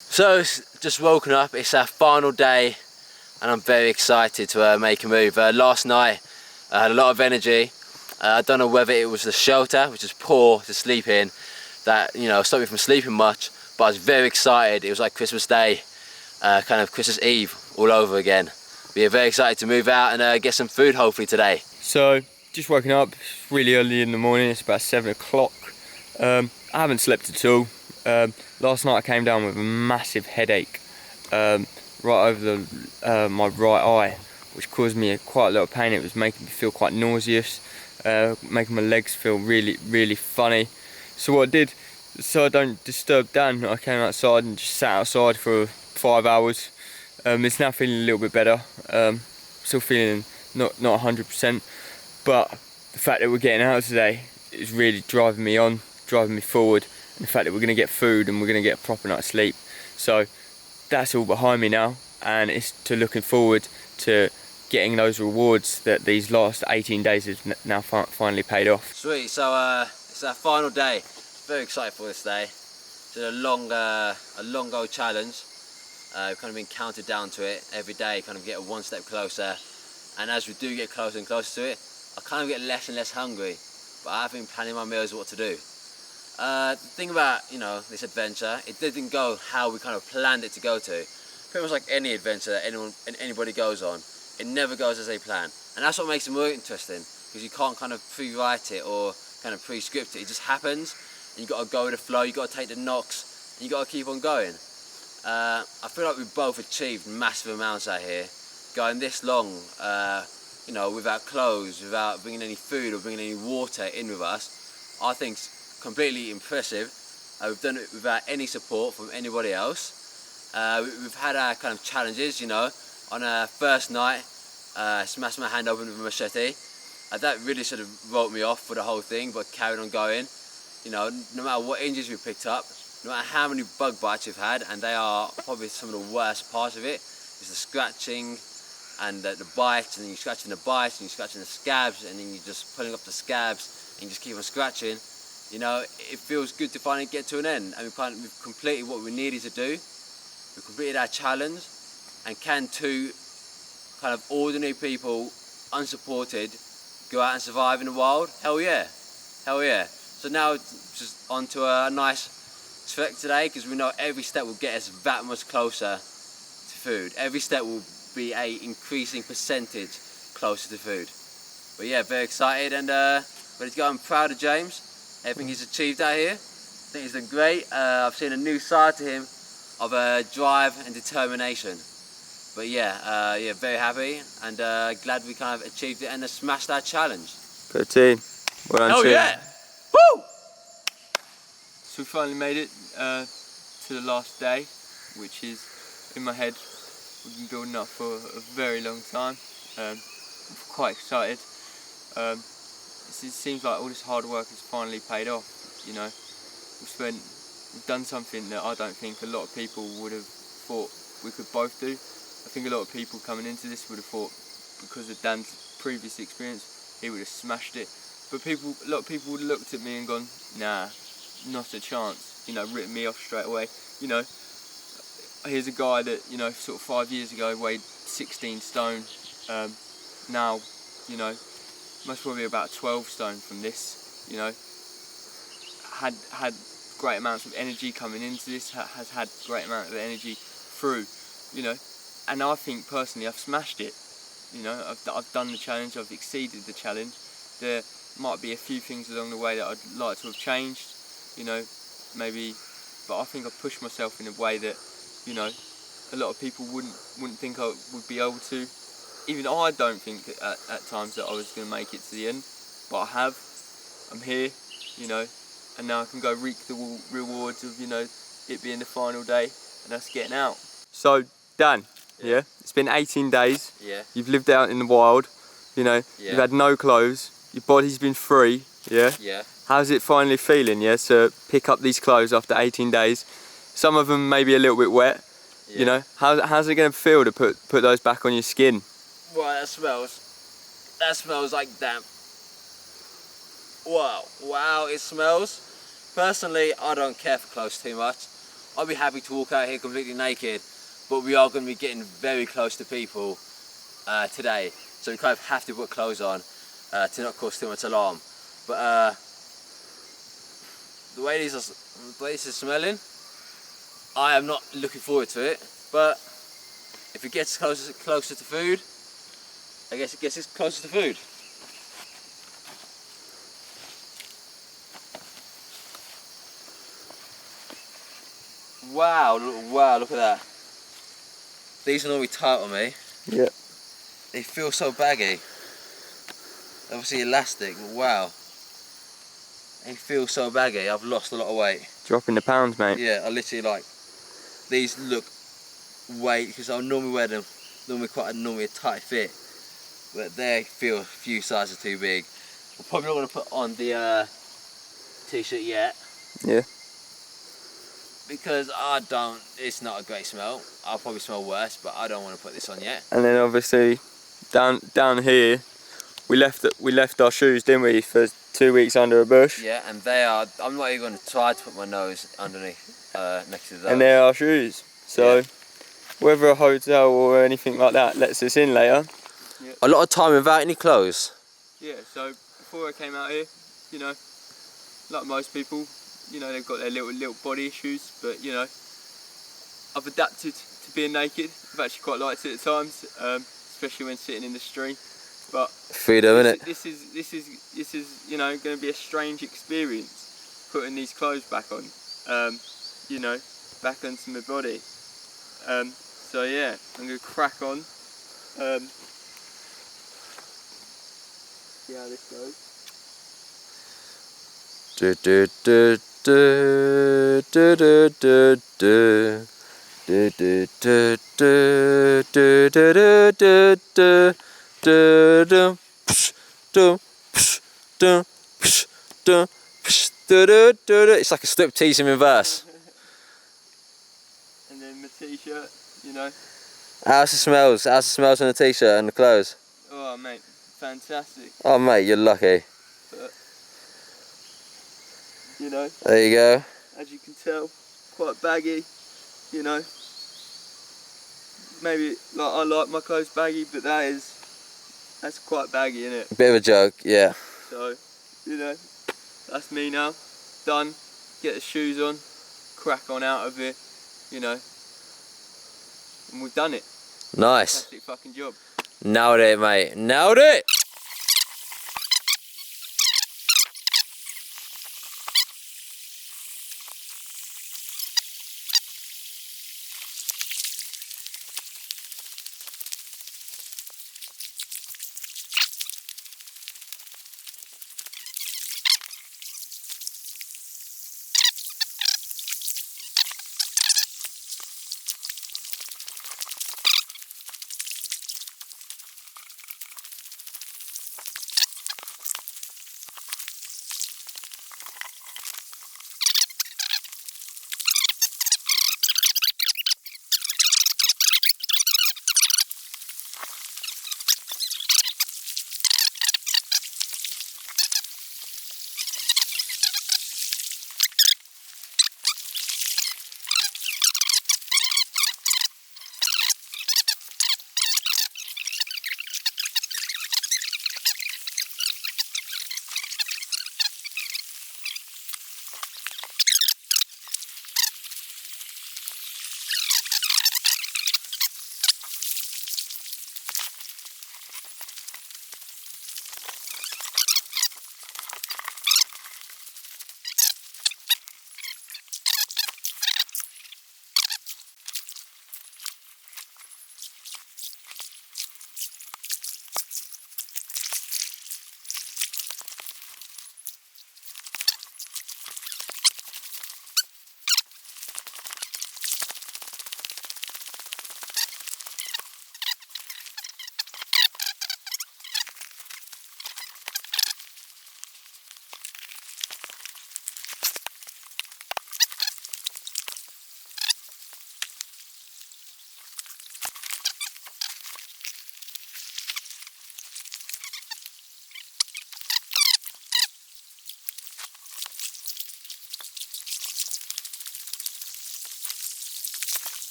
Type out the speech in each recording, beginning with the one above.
So it's just woken up, it's our final day and I'm very excited to make a move. Last night I had a lot of energy. I don't know whether it was the shelter, which is poor to sleep in, that stopped me from sleeping much, but I was very excited. It was like Christmas Day, kind of Christmas Eve all over again. We are very excited to move out and get some food hopefully today. So just woken up, it's really early in the morning, it's about 7 o'clock. I haven't slept at all. Last night I came down with a massive headache right over my right eye, which caused me quite a lot of pain. It was making me feel quite nauseous, making my legs feel really funny. So what I did, so I don't disturb Dan, I came outside and just sat outside for 5 hours. It's now feeling a little bit better. Still feeling not 100%, but the fact that we're getting out today is really driving me on, driving me forward. And the fact that we're going to get food and we're going to get a proper night's sleep. So that's all behind me now, and it's to looking forward to getting those rewards that these last 18 days have now finally paid off. Sweet, so it's our final day. Very excited for this day. It's a long old challenge. We've kind of been counted down to it every day, kind of get one step closer. And as we do get closer and closer to it, I kind of get less and less hungry. But I've been planning my meals what to do. The thing about this adventure, it didn't go how we kind of planned it to go to. Pretty much like any adventure that anybody goes on, it never goes as they plan, and that's what makes it more interesting, because you can't kind of pre-write it or kind of pre-script it. It just happens, and you got to go with the flow. You got to take the knocks, and you got to keep on going. I feel like we've both achieved massive amounts out here, going this long, without clothes, without bringing any food or bringing any water in with us. I think completely impressive. We've done it without any support from anybody else. We've had our kind of challenges, on our first night, smashed my hand open with a machete. That really sort of wrote me off for the whole thing, but carried on going. No matter what injuries we picked up, no matter how many bug bites we've had, and they are probably some of the worst parts of it, is the scratching and the bites, and then you're scratching the bites, and you're scratching the scabs, and then you're just pulling up the scabs, and you just keep on scratching. It feels good to finally get to an end, and we've completed what we needed to do. We've completed our challenge, and can two kind of ordinary people, unsupported, go out and survive in the wild? Hell yeah, hell yeah. So now it's just on to a nice trek today, because we know every step will get us that much closer to food. Every step will be a increasing percentage closer to food. But yeah, very excited and ready to go. I'm proud of James. Everything he's achieved out here. I think he's done great. I've seen a new side to him of drive and determination. But yeah, very happy and glad we kind of achieved it and smashed our challenge. Good team. Well done, oh team. Yeah! Woo! So we finally made it to the last day, which is, in my head, we've been building up for a very long time. I'm quite excited. It seems like all this hard work has finally paid off. We've done something that I don't think a lot of people would have thought we could both do. I think a lot of people coming into this would have thought, because of Dan's previous experience, he would have smashed it. But a lot of people would have looked at me and gone, nah, not a chance. Written me off straight away. Here's a guy that sort of 5 years ago weighed 16 stone. Now, most probably about 12 stone from this, had great amounts of energy coming into this, has had great amount of energy through, and I think personally I've smashed it. I've done the challenge, I've exceeded the challenge. There might be a few things along the way that I'd like to have changed, maybe, but I think I've pushed myself in a way that, a lot of people wouldn't think I would be able to. Even I don't think at times that I was going to make it to the end, but I have. I'm here, and now I can go reap the rewards of, it being the final day and us getting out. So, Dan, yeah, it's been 18 days. Yeah. You've lived out in the wild, Yeah. You've had no clothes. Your body's been free, yeah. Yeah. How's it finally feeling, yeah, to pick up these clothes after 18 days? Some of them maybe a little bit wet. Yeah. How's it going to feel to put those back on your skin? Well, that smells like damp. Wow, it smells. Personally, I don't care for clothes too much. I'll be happy to walk out here completely naked, but we are going to be getting very close to people today, so we kind of have to put clothes on to not cause too much alarm. But the way this is smelling, I am not looking forward to it. But if it gets closer to food, I guess it gets closer to food. Wow, look at that. These are normally tight on me. Yeah. They feel so baggy. Obviously elastic, but wow. They feel so baggy. I've lost a lot of weight. Dropping the pounds, mate. Yeah, I literally like, these look weight, because I normally wear them, normally a tight fit, but they feel a few sizes too big. I'm probably not going to put on the t-shirt yet. Yeah. Because it's not a great smell. I'll probably smell worse, but I don't want to put this on yet. And then obviously down here, we left our shoes, didn't we, for 2 weeks under a bush. Yeah, and they are. I'm not even going to try to put my nose underneath, next to those. And they're our shoes. So yeah. whether a hotel or anything like that lets us in later. Yeah. A lot of time without any clothes. Yeah. So before I came out here, you know, like most people, you know, they've got their little body issues, but you know, I've adapted to being naked. I've actually quite liked it at times, especially when sitting in the stream. But freedom, innit? This is you know, going to be a strange experience, putting these clothes back on, you know, back onto my body. So yeah, I'm going to crack on. See how this goes. Do do do do do do do do do do do do do do do do. It's like a striptease in reverse. And then my t-shirt, you know. How's the smells? How's the smells on the t-shirt and the clothes? Oh mate, fantastic. Oh mate, you're lucky. But, you know. There you go. As you can tell, quite baggy, you know. Maybe like I like my clothes baggy, but that's quite baggy, isn't it? Bit of a joke, yeah. So, you know, that's me now. Done. Get the shoes on, crack on out of here, you know. And we've done it. Nice. Fantastic fucking job. Nailed it, mate. Nailed it!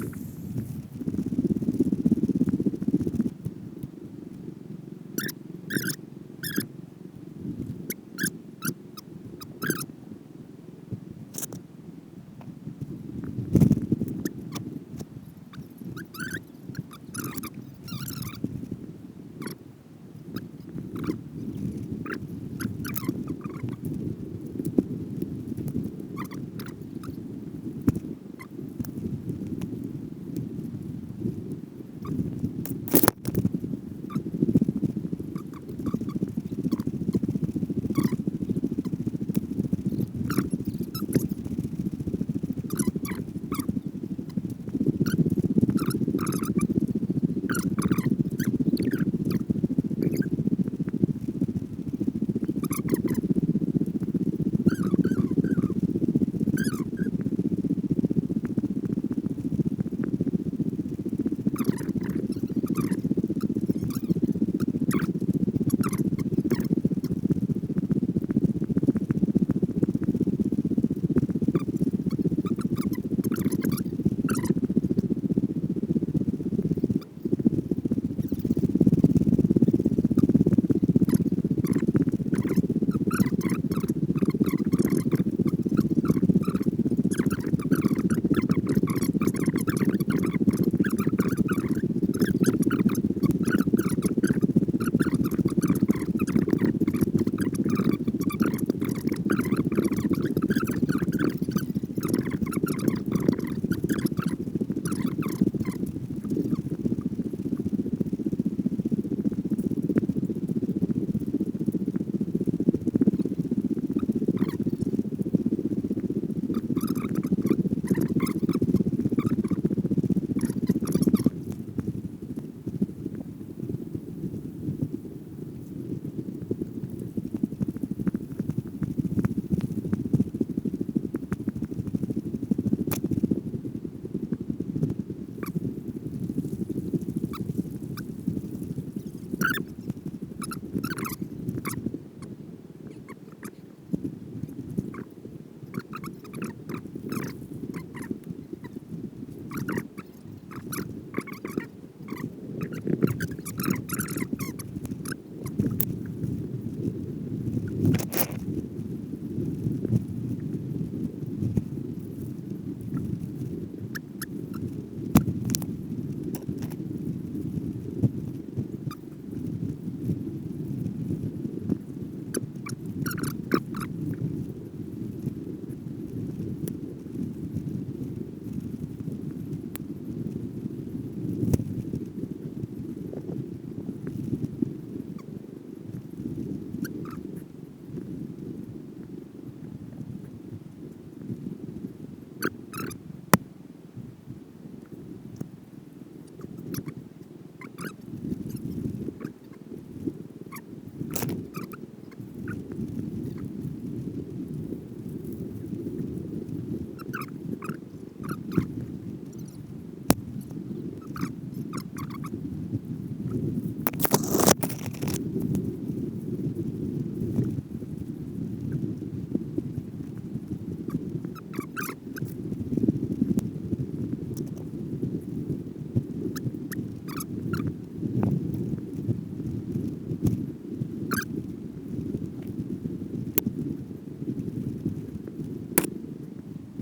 bye.